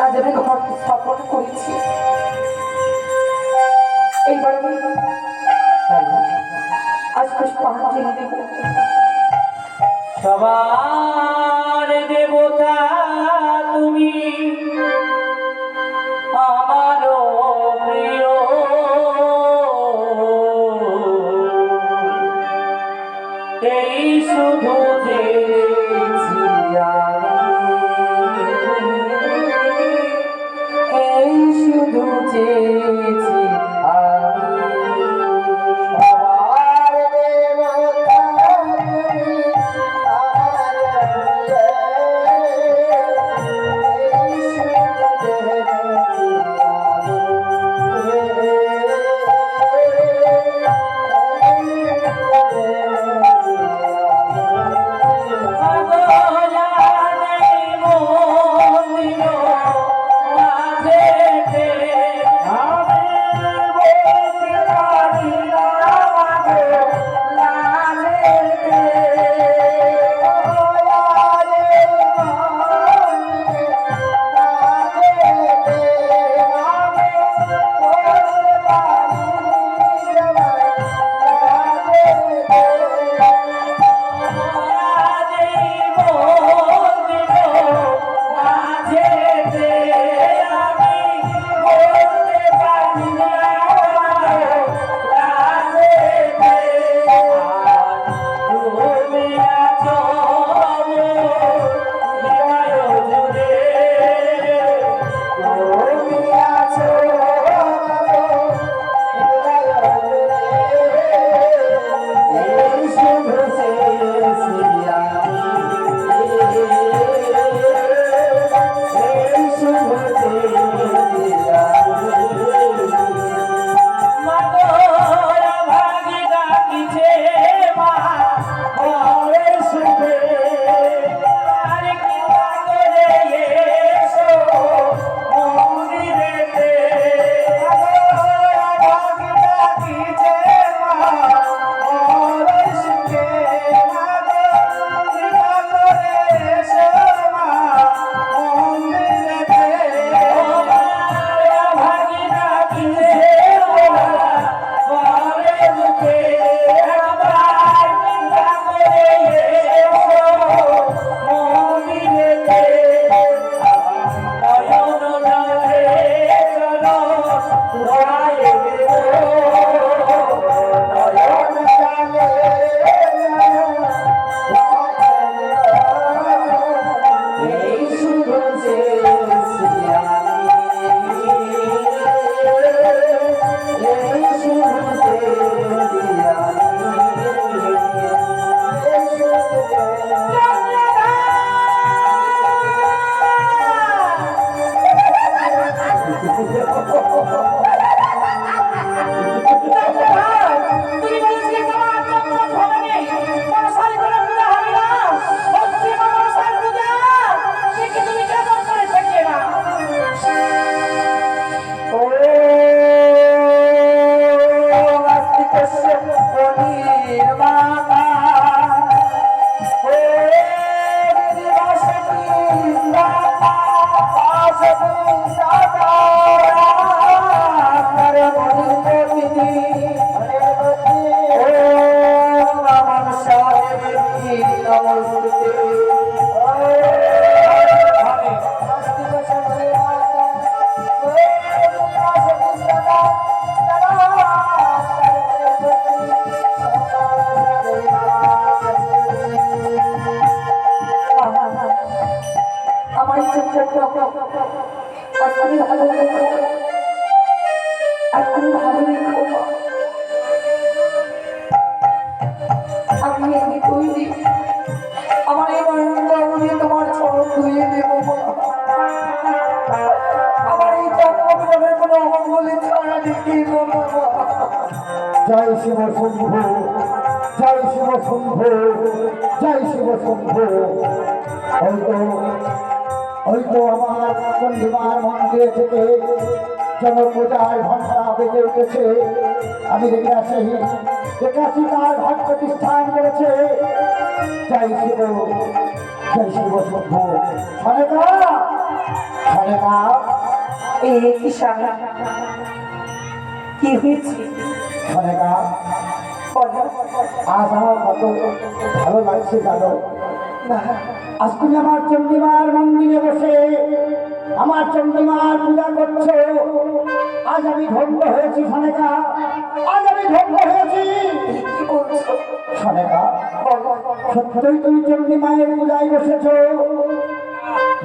আজ আমি ঘর স্থাপন করেছি। এইবার আমি আজ পুষ্পাঞ্জলি দেব। সবার দেবতা তুমি, আমারও প্রিয়, এই শুধু চেয়েছি এই শুধু চেয়েছি আমার চোখটা আপনি ভালো রেখো, আপনি ভালো রেখো মা। আমি তৈরি, আমার এই নয়ন দিয়ে তোমার চরণ ধুয়ে দেবো মা। আমার এই জন্মগ্রহণের কোনো অমঙ্গলের ছাড়া দেখিয়ে দেবো মা। জয় শিব শম্ভু, জয় শিব শম্ভু, জয় শিব শম্ভু। হয়তো আমার চন্ডিমার মন্দিরে থেকে জনপূজার ঘন্টা বেজে উঠেছে। আমি দেখে আসি তার ঘট প্রতিষ্ঠান করেছে। জয় শিব, জয় শিব শম্ভু। সনেকা, সনেকা, এই কি স্বামী, কি হয়েছে সনেকা, বলো। আজ আমার কত ভালো লাগছে জানো। না, আজ তুমি আমার চন্ডিমার মন্দিরে বসে আমার চন্ডিমার পূজা করছো। আজ আমি ধন্য হয়েছি সনেকা, আজ আমি ধন্য হয়েছি। কি বলছো সনেকা, বলো। সত্যই তুমি চন্ডী মায়ের পূজায় বসেছো?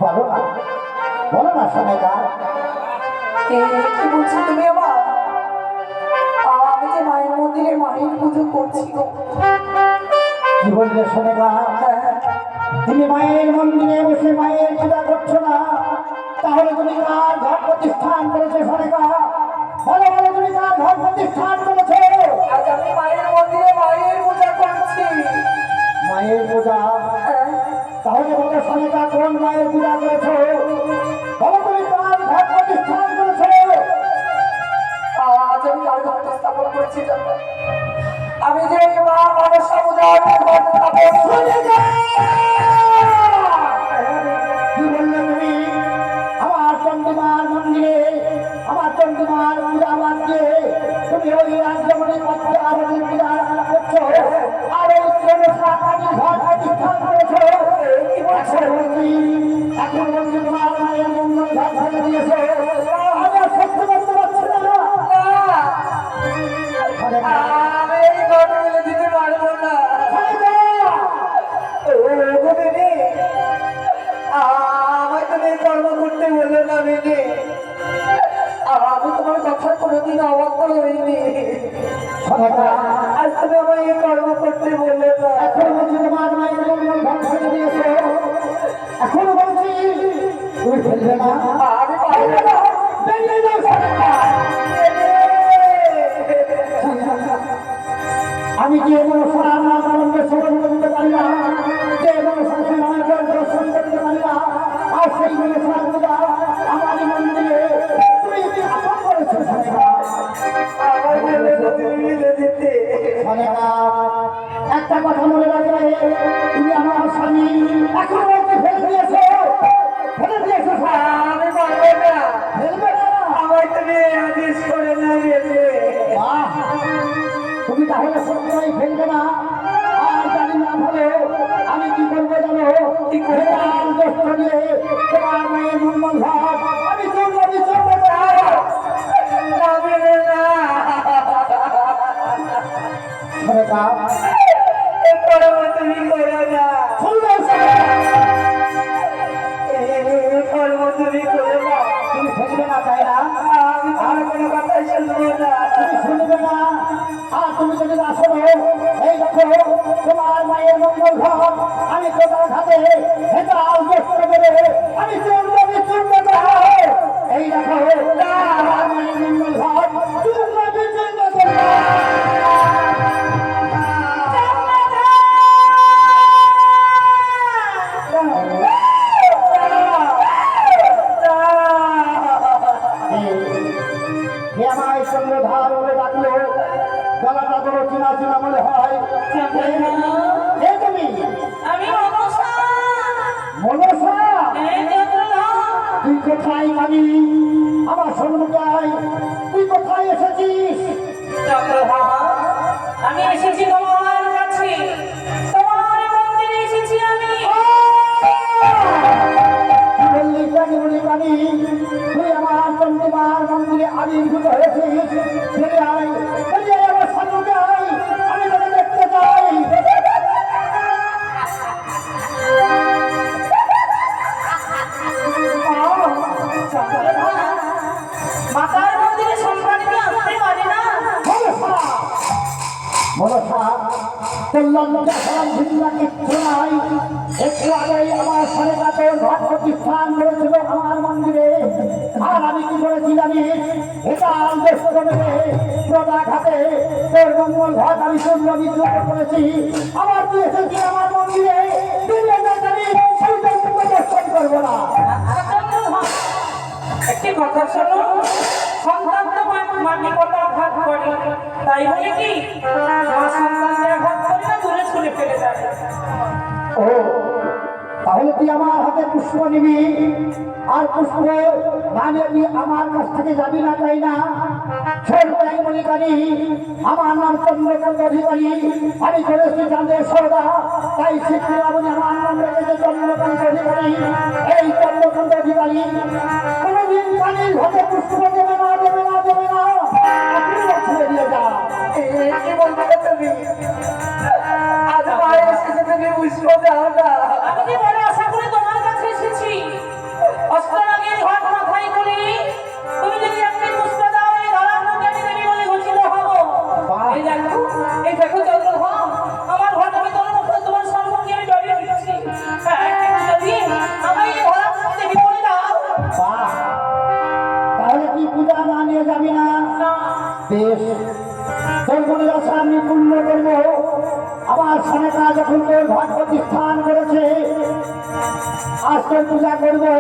বলো না, বলো না সনেকা। কি বলছো তুমি আমার? আমি যে মায়ের মন্দিরে মায়ের পুজো করছি গো। কি বললে সনেকা? তুমি মায়ের মন্দিরে বসে মায়ের পূজা করছো না, তাহলে তুমি কার ঘর প্রতিষ্ঠান করেছো সনেকা? বলো বলো, তুমি কার ঘর প্রতিষ্ঠান করেছো? আজ আমি মায়ের মন্দিরে মায়ের পূজা করছি। মায়ের পূজা? তাহলে বলো সনেকা, কোন মায়ের পূজা করেছো? বলো তুমি কার ঘর প্রতিষ্ঠান করেছো? আজ আমি কার ঘর স্থাপন করছি জানো? আমি যে মা মনসা পূজার ঘর স্থাপন সনেকা! কি বললে তুমি? আমার চন্ডিমার মন্দিরে আমার চন্ডিমার পূজা বাদ দিয়ে তুমি ওই রাজ্যমণি পক্ষে আমাদের পূজা আরাধনা করছো, আর ওই জনসাধারণের ঘর প্রতিষ্ঠান করেছো। এখন বলছি তোমার মায়ের মঙ্গল ঘর ভেঙে দিয়েছো। আমি আর সহ্য করতে পারছি না। সনেকা, আমি এই ঘর মিলে দিতে পারবো না। সনেকা! আমায় তুমি এই কর্ম করতে বললো না মেনে। আমি তোমার কথা কোনোদিন অবাধ্য হইনি। সনেকা, আজ তুমি আমায় এই কর্ম করতে বললে না। এখন বলছি তোমার মায়ের মঙ্গল ঘর ভেঙে দিয়েছো। এখনো বলছি তুমি ফেলবে না। আমি পারবো না। বেরিয়ে যাও সনেকা। আমি যে মনসা আমার মনকে স্মরণ করতে পারি না, যে মনসাকে আমার দর্শন করতে পারি না, আর সেই মনসার পূজা আমার মন্দিরে তুমি স্থাপন করেছো সনেকা। আমার বললে তো তুমি মিলে দিতে। সনেকা, একটা কথা মনে রাখবে, তুমি আমার স্বামী। এখন বলতে ফেলে দিয়েছো, ফেলে দিয়েছো স্যার। আমি পারবো না। ফেলবে না। আমায় তুমি আদেশ করে না মেনে। বাহ! তুমি তাহলে সত্যই ফেলবে না? আর জানি না ভালো আমি কি করবো জানো? কি করবো? বেতাল দোষ দিয়ে তোমার মায়ের মঙ্গল ঘর আমি চলবো, আমি চলবো না। না মেনে না। সনেকা, এই কর্ম তুমি করো না। শুনবে সনেকা? এই কর্ম তুমি করো না। তুমি ফেলবে না তাই না? আমি তোমার কোনো কথাই শুনবো না। তুমি শুনবে না? আর তুমি যদি না শোনো, এই দেখো তোমার মায়ের মঙ্গল ঘর আমি কোথাও ঘাটে বেতাল দোষ করে আমি চলবো, আমি চলবো না। এই দেখো আমার মায়ের মঙ্গল ঘর চলবো, আমি চলবো না। হে আমায় চন্দ্রধার বলে ডাকলো, গলাটা বড় চিনা চিনা মনে হয়। হে তুমি আমি মনসা, মনসা? এই চন্দ্রধর। তুই কোথায় কালী? আমার সম্মুখে আয়। তুই কোথায় এসেছিস? চন্দ্রধর, আমি এসেছি তোমার কাছে, তোমার মন্দিরে এসেছি আমি। কি বললি কালী, বলি কালী? তুই আমার চন্ডিমার মন্দিরে আবির্ভূত হয়েছিস। বেরিয়ে আয়, বেরিয়ে আয় আমার সম্মুখে আয়। আমি তোকে দেখতে চাই। মনসা কল্যাণ দেখালাম ভিন্ন কিচ্ছু নাই। একটু আগেই আমার সাড়ে কাছে ঘর প্রতিষ্ঠান করেছিল আমার মন্দিরে। আর আমি কি করেছি জানিস? এটা আলদোষ করে প্রদা ঘাটে তোর মঙ্গল ঘট আমি শূন্য বিদ্যুৎ করেছি। আমার তুই এসেছি আমার মন্দিরে, তুই জানি সেই দর্শন করবো না। একটি কথা শোনো, সন্তান তো মাটি কথা আঘাত করে, তাই বলে কি মা সন্তানকে আঘাত করে না দূরে ছুঁড়ে ফেলে দেয়? ও তাহলে তুই আমার হাতে পুষ্প নিবি, আর পুষ্প না নিবি আমার কাছ থেকে যাবি না, তাই না? আমার নাম চন্দ্রকান্ত অধিকারী, আমি করেছি চাঁদের সৌদা, তাই শীঘ্র আপনি আমার নাম রেখেছে চন্দ্রকান্ত অধিকারী। এই চন্দ্রকান্ত অধিকারী কোনোদিন পানির হাতে পুষ্প দেবে না, দেবে না, দেবে না। আপনি ছেড়ে দিয়ে যা। কি বলতে তুমি? আজ মায়ের এসেছে, তুমি বুঝবো দাও না। আমি যে বড় আশা করে তোমার কাছে এসেছি, অষ্টনাগের ঘট মাথায় করি, তুমি যদি একটি পুষ্প দাও এই ধরার মধ্যে আমি দেবী বলে ঘোষিত হব। এই দেখো চন্দ্রধর, আমার ঘট আমি তোর মুখে তোমার সম্মুখে আমি জড়িয়ে দিচ্ছি। একটু যদি আমায় এই ধরার মধ্যে দেবী বলে দাও। বাহ, তাহলে কি পূজা না নিয়ে যাবি না? না, বেশ, তোর মনে আছে আমি পূর্ণ করবো। আমার স্বামীটা যখন তোর ঘর প্রতিষ্ঠান করেছে, আজ তোর পূজা করবো।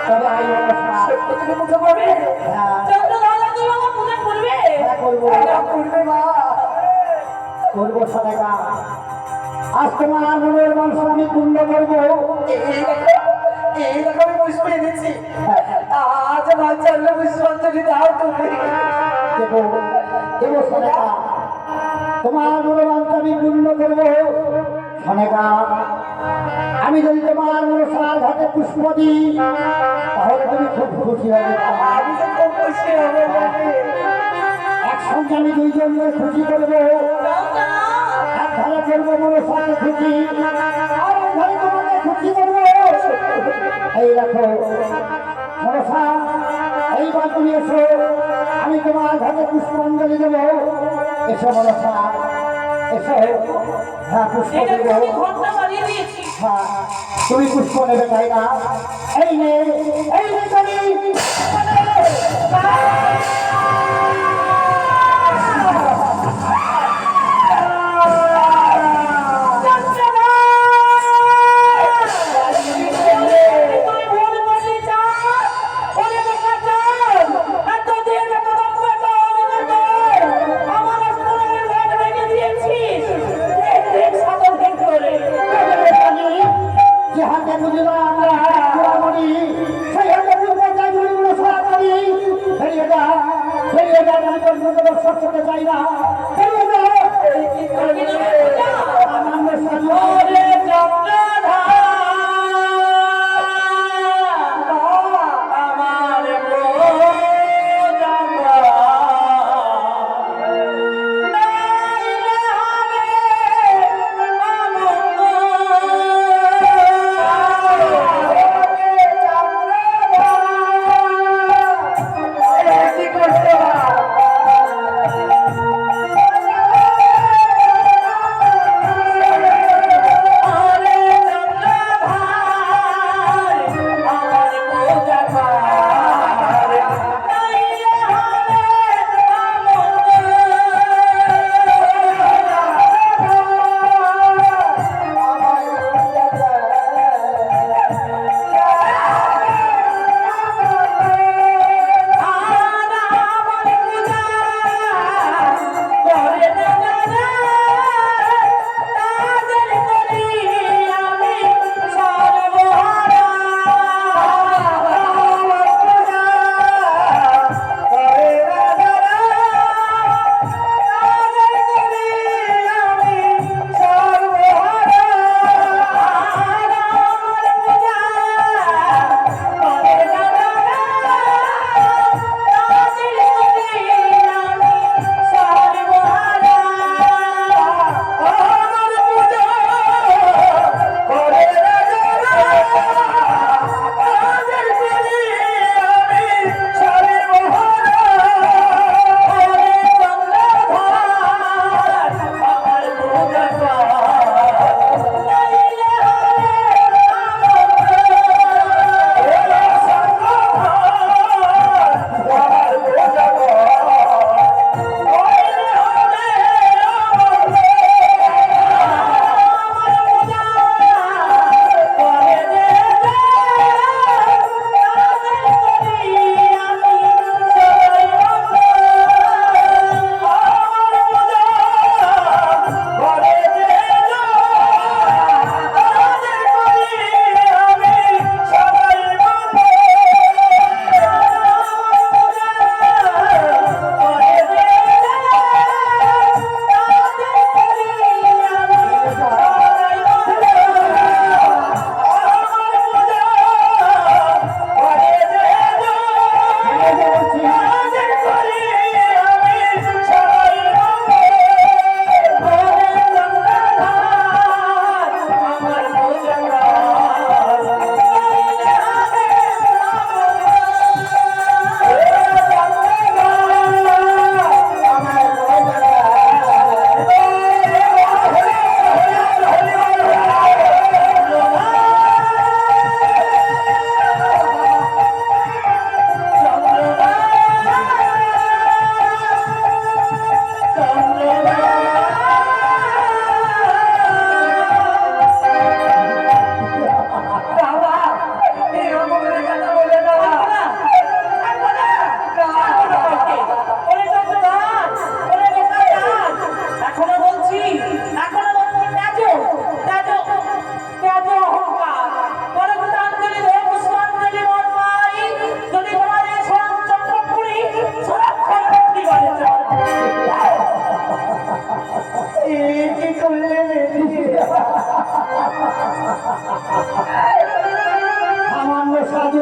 তবে আই অনুষ্ঠান। সত্যি তুমি পুজো করবে? হ্যাঁ, চন্দ্রধর তুমি আমার পূজা করবে? হ্যাঁ করবো, করবে মা। করবো স্বামীটা। আজ তোমার মনের মানুষ আমি পূর্ণ করবো। এই দেখো আমি পুষ্প এনেছি। আজ আমার চন্দ্র পুষ্পাঞ্জলি দাও তুমি। দেবো, দেবো স্বামীটা। তোমার মনোবাঞ্ছ আমি পূর্ণ করবো স্বামীটা। আমি যদি তোমার মনসার ঘাটে পুষ্প দিই, তাহলে তুমি খুব খুশি হবে। আমি তো খুব খুশি হবো বাবু। একসঙ্গে আমি দুইজনের খুশি করবো। দাও না। এক ধারে করবো মনসাকে খুশি, আর এক ধারে তোমাকে খুশি করবো। এই রাখো মনসা, এইবার তুমি এসো, আমি তোমার ঘাটে পুষ্পাঞ্জলি দেবো। এসো মনসা, এসো। হ্যাঁ, পুষ্প এই দেখো দেবো। আমি ঘটটা বাড়িয়ে দিয়েছি। হ্যাঁ, তুমি পুষ্প নেবে, তাই না? এই নে, এই নে তুমি। তুমি ভুল করলি চাঁদ, ওরে বোকা চাঁদ, এতদিন এতদম বেটা আমি তোকে আমার অষ্টমের ঘট ভেঙে দিয়েছিস। দেখ সাধকের করে। যে হাতে বুঝলাম আমরা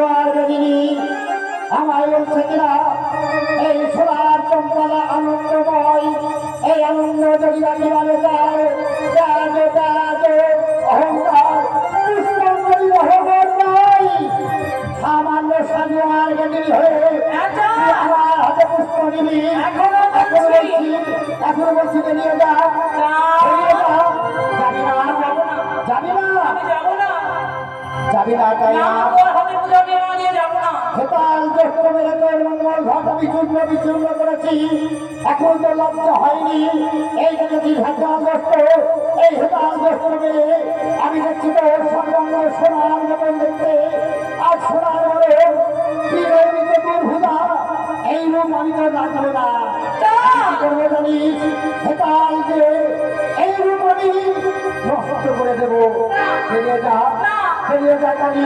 সাজুয়ার বেদিনী আমায় বলছে কিনা এই সোনার চম্পালা আনন্দময়, এই আনন্দ যদি রাখিবারে চায় অহংকার পুষ্পঞ্জলি অহংকার নয়, সামান্য সাজুয়ার বেদিনী হয়ে তুই আমার হাতে পুষ্প নিবি। এখন বলছি বেরিয়ে যা, বেরিয়ে যা। যাবি না, যাবি না, আমি যাবো না। যাবি না, তাই না, না? তোর হাতে পূজা নেওয়া নিয়ে যাবো না। হেতাল জ্যেষ্ঠ মেরে তোর মঙ্গল ঘট আমি বিচূর্ণ করেছি, এখন তো লজ্জা হয়নি। এই দেখেছি হেতাল জ্যেষ্ঠ, এই হেতাল জ্যেষ্ঠ মেরে আমি দেখছি তোর সর্বাঙ্গ সোনার মতন দেখতে, আর সোনার বলে বিরোধীতে দুর্ভুজা, এই রূপ আমি তো রাখবো না। কি করবো জানিস হেতাল, যে এই রূপ আমি নষ্ট করে দেবো। বেরিয়ে যা, বেরিয়ে যা কালী,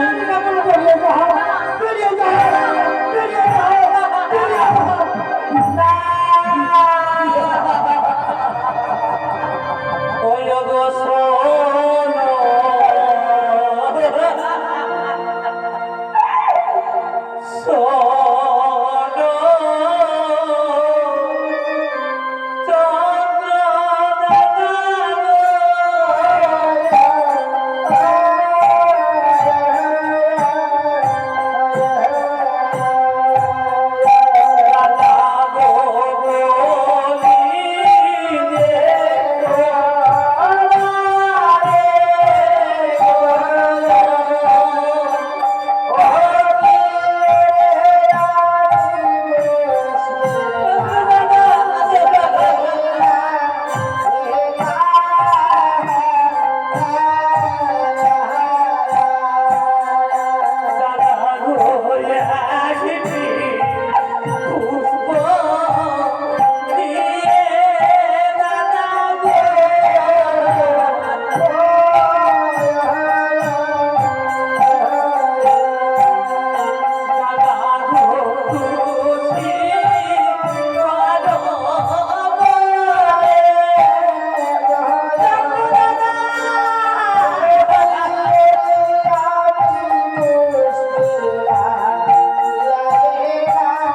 বেরিয়ে যা, বেরিয়ে যা, বেরিয়ে যা, বেরিয়ে যা। ওই গো শোনো, শোনো